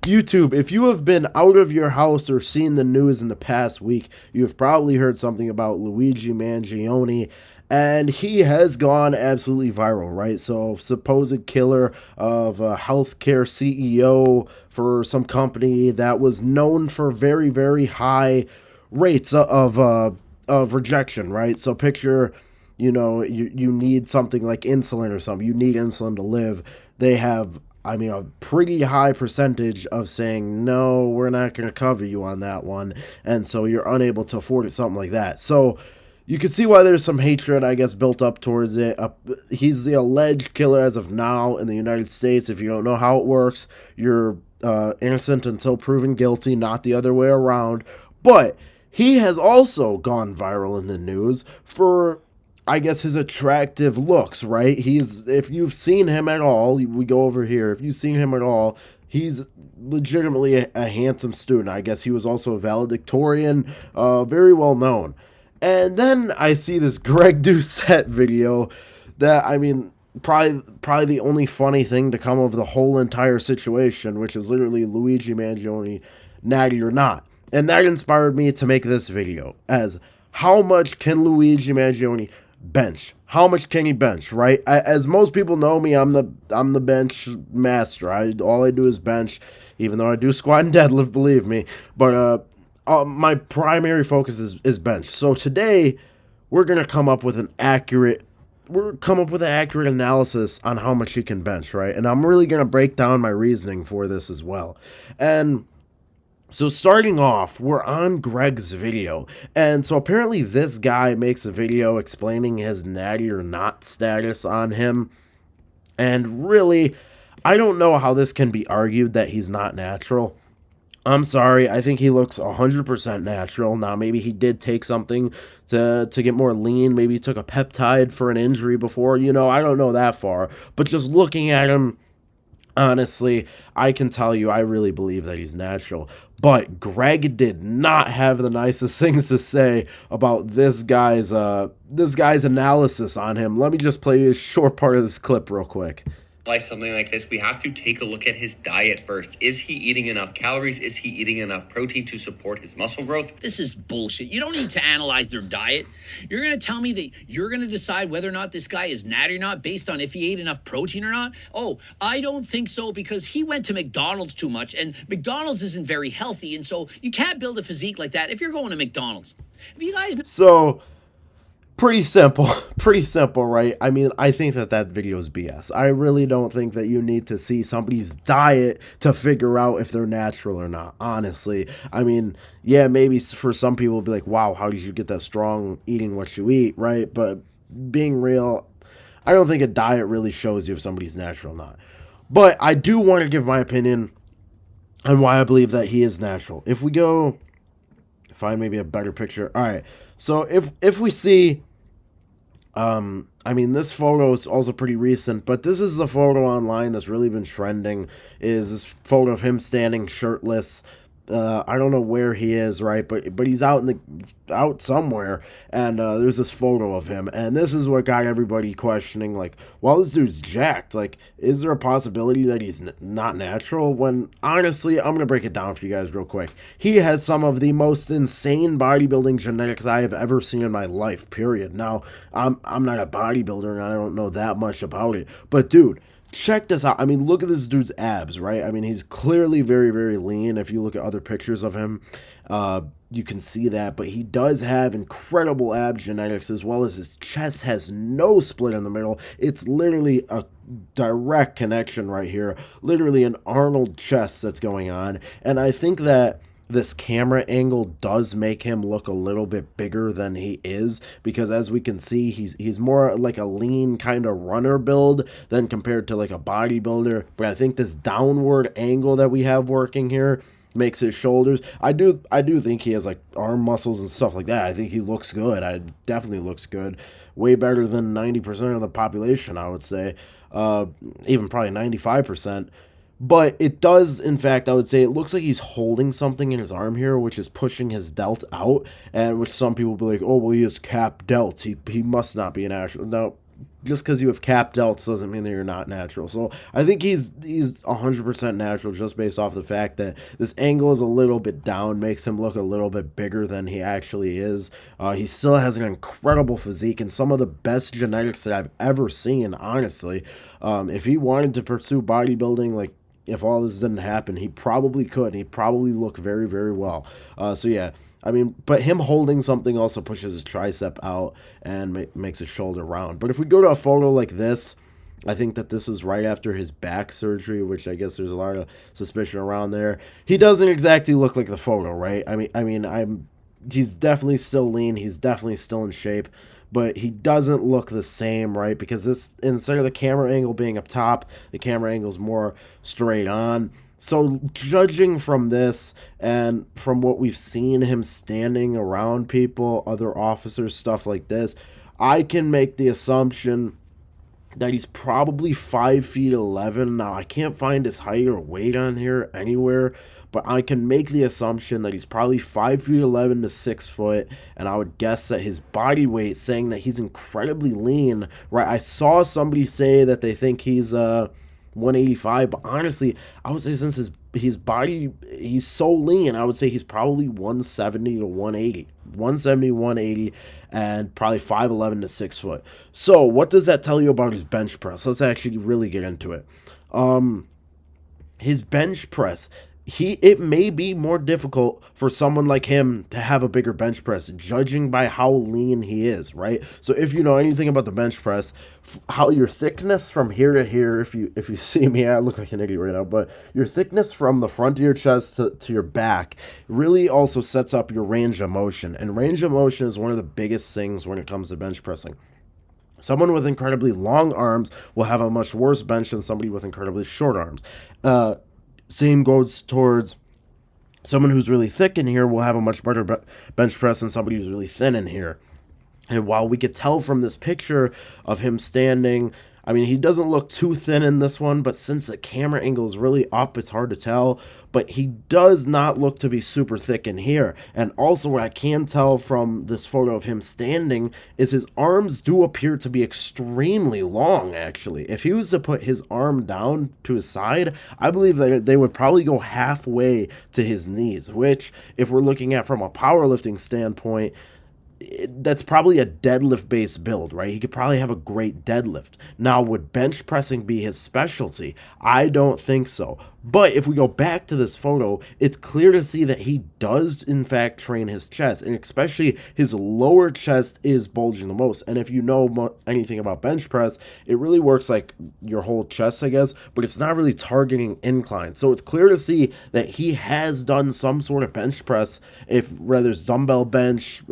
YouTube, if you have been out of your house or seen the news in the past week, you have probably heard something about Luigi Mangione, and he has gone absolutely viral, right? So, supposed killer of a healthcare CEO for some company that was known for very, very high rates of rejection, right? So, picture, you need something like insulin or something. You need insulin to live. They have, I mean, a pretty high percentage of saying, no, we're not going to cover you on that one. And so you're unable to afford it, something like that. So you can see why there's some hatred, I guess, built up towards it. He's the alleged killer as of now in the United States. If you don't know how it works, you're innocent until proven guilty, not the other way around. But he has also gone viral in the news for, I guess, his attractive looks, right? If you've seen him at all, we go over here. If you've seen him at all, he's legitimately a handsome student. I guess he was also a valedictorian, very well known. And then I see this Greg Doucette video that, I mean, probably the only funny thing to come of the whole entire situation, which is literally Luigi Mangione, natty or not. And that inspired me to make this video as how much can Luigi Mangione bench? How much can he bench, right? As most people know me, I'm the bench master. All I do is bench, even though I do squat and deadlift, believe me. But my primary focus is bench. So today we're gonna come up with an accurate analysis on how much he can bench, right? And I'm really gonna break down my reasoning for this as well. And so starting off, we're on Greg's video, and so apparently this guy makes a video explaining his natty or not status on him, and really, I don't know how this can be argued that he's not natural. I'm sorry, I think he looks 100% natural. Now, maybe he did take something to get more lean. Maybe he took a peptide for an injury before. I don't know that far. But just looking at him, honestly, I can tell you, I really believe that he's natural. But Greg did not have the nicest things to say about this guy's analysis on him. Let me just play a short part of this clip real quick. Something like this, we have to take a look at his diet first. Is he eating enough calories? Is he eating enough protein to support his muscle growth? This is bullshit. You don't need to analyze their diet. You're going to tell me that you're going to decide whether or not this guy is natty or not based on if he ate enough protein or not? Oh, I don't think so, because he went to McDonald's too much, and McDonald's isn't very healthy, and so you can't build a physique like that if you're going to McDonald's. If you guys So pretty simple. Pretty simple, right? I mean, I think that video is BS. I really don't think that you need to see somebody's diet to figure out if they're natural or not, honestly. I mean, yeah, maybe for some people it'll be like, wow, how did you get that strong eating what you eat, right? But being real, I don't think a diet really shows you if somebody's natural or not. But I do want to give my opinion on why I believe that he is natural. If we go find maybe a better picture. All right. So if we see, I mean, this photo is also pretty recent, but this is the photo online that's really been trending. Is this photo of him standing shirtless? I don't know where he is, right? But he's out somewhere, and there's this photo of him, and this is what got everybody questioning, like, well, this dude's jacked. Like, is there a possibility that he's not natural? When honestly, I'm gonna break it down for you guys real quick. He has some of the most insane bodybuilding genetics I have ever seen in my life. Period. Now, I'm not a bodybuilder, and I don't know that much about it, but dude, check this out. I mean, look at this dude's abs, right? I mean, he's clearly very, very lean. If you look at other pictures of him, you can see that. But he does have incredible ab genetics, as well as his chest has no split in the middle. It's literally a direct connection right here. Literally an Arnold chest that's going on. And I think that this camera angle does make him look a little bit bigger than he is, because as we can see, he's more like a lean kind of runner build than compared to like a bodybuilder. But I think this downward angle that we have working here makes his shoulders. I do think he has like arm muscles and stuff like that. I think he looks good. I definitely looks good. Way better than 90% of the population, I would say. Even probably 95%. But it does, in fact, I would say it looks like he's holding something in his arm here, which is pushing his delt out, and which some people will be like, oh, well, he has cap delt. He must not be an actual. No, just because you have cap delts doesn't mean that you're not natural. So I think he's 100% natural just based off the fact that this angle is a little bit down, makes him look a little bit bigger than he actually is. He still has an incredible physique and some of the best genetics that I've ever seen, honestly. If he wanted to pursue bodybuilding, like, if all this didn't happen, he probably could. He'd probably look very, very well. So yeah, I mean, but him holding something also pushes his tricep out and makes his shoulder round. But if we go to a photo like this, I think that this was right after his back surgery, which I guess there's a lot of suspicion around there. He doesn't exactly look like the photo, right? He's definitely still lean. He's definitely still in shape, but he doesn't look the same, right? Because this, instead of the camera angle being up top, the camera angle is more straight on. So judging from this and from what we've seen him standing around people, other officers, stuff like this, I can make the assumption that he's probably 5'11". Now, I can't find his height or weight on here anywhere, but I can make the assumption that he's probably 5'11" to 6 foot, and I would guess that his body weight, saying that he's incredibly lean, right? I saw somebody say that they think he's 185, but honestly, I would say since his body, he's so lean, I would say he's probably 170 to 180. 170, 180, and probably 5'11" to 6 foot. So what does that tell you about his bench press? Let's actually really get into it. His bench press, it may be more difficult for someone like him to have a bigger bench press, judging by how lean he is, right? So if you know anything about the bench press, how your thickness from here to here, if you see me, I look like an idiot right now, but your thickness from the front of your chest to your back really also sets up your range of motion. And range of motion is one of the biggest things when it comes to bench pressing. Someone with incredibly long arms will have a much worse bench than somebody with incredibly short arms. Same goes towards someone who's really thick in here will have a much better bench press than somebody who's really thin in here. And while we could tell from this picture of him standing, I mean, he doesn't look too thin in this one, but since the camera angle is really up, it's hard to tell. But he does not look to be super thick in here. And also what I can tell from this photo of him standing is his arms do appear to be extremely long, actually. If he was to put his arm down to his side, I believe that they would probably go halfway to his knees, which, if we're looking at from a powerlifting standpoint, that's probably a deadlift based build, right? He could probably have a great deadlift. Now, would bench pressing be his specialty? I don't think so. But if we go back to this photo, it's clear to see that he does in fact train his chest, and especially his lower chest is bulging the most. And if you know anything about bench press, it really works like your whole chest, I guess, but it's not really targeting incline. So it's clear to see that he has done some sort of bench press, if whether it's dumbbell bench,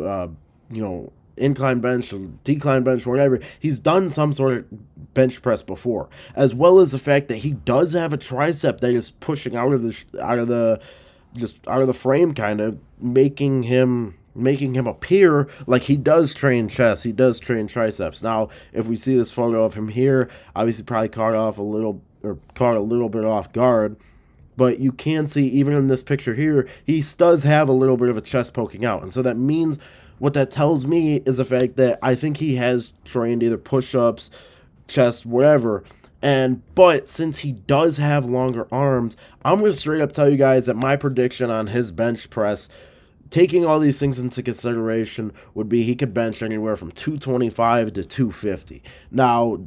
incline bench, decline bench, whatever. He's done some sort of bench press before, as well as the fact that he does have a tricep that is pushing out of the frame, kind of making him appear like he does train chest, he does train triceps. Now, if we see this photo of him here, obviously probably caught a little bit off guard. But you can see, even in this picture here, he does have a little bit of a chest poking out. And so that means, what that tells me is the fact that I think he has trained either push-ups, chest, whatever. But since he does have longer arms, I'm going to straight up tell you guys that my prediction on his bench press, taking all these things into consideration, would be he could bench anywhere from 225 to 250. Now,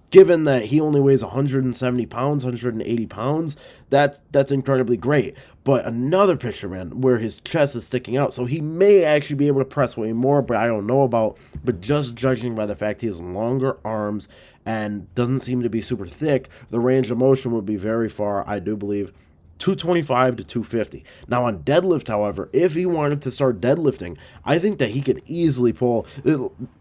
given that he only weighs 170 pounds, 180 pounds, that's incredibly great. But another picture, man, where his chest is sticking out, so he may actually be able to press way more, but I don't know about. But just judging by the fact he has longer arms and doesn't seem to be super thick, the range of motion would be very far, I do believe, 225 to 250. Now on deadlift, however, if he wanted to start deadlifting, I think that he could easily pull.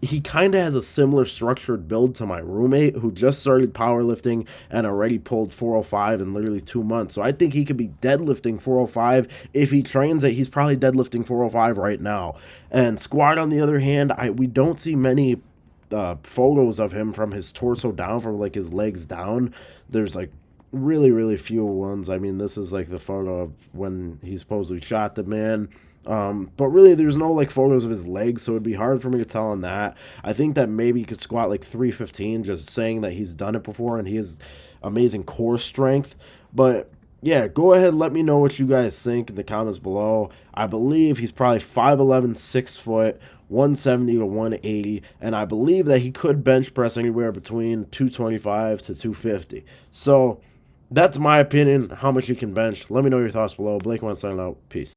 He kind of has a similar structured build to my roommate who just started powerlifting and already pulled 405 in literally 2 months. So I think he could be deadlifting 405. If he trains it, he's probably deadlifting 405 right now. And squat, on the other hand, we don't see many photos of him from his torso down, from like his legs down. There's like really, really few ones. I mean, this is like the photo of when he supposedly shot the man. But really, there's no like photos of his legs, so it'd be hard for me to tell on that. I think that maybe he could squat like 315, just saying that he's done it before and he has amazing core strength. But yeah, go ahead, let me know what you guys think in the comments below. I believe he's probably 5'11", 6 foot, 170 to 180, and I believe that he could bench press anywhere between 225 to 250. So that's my opinion, how much he can bench. Let me know your thoughts below. Blake1 signing out. Peace.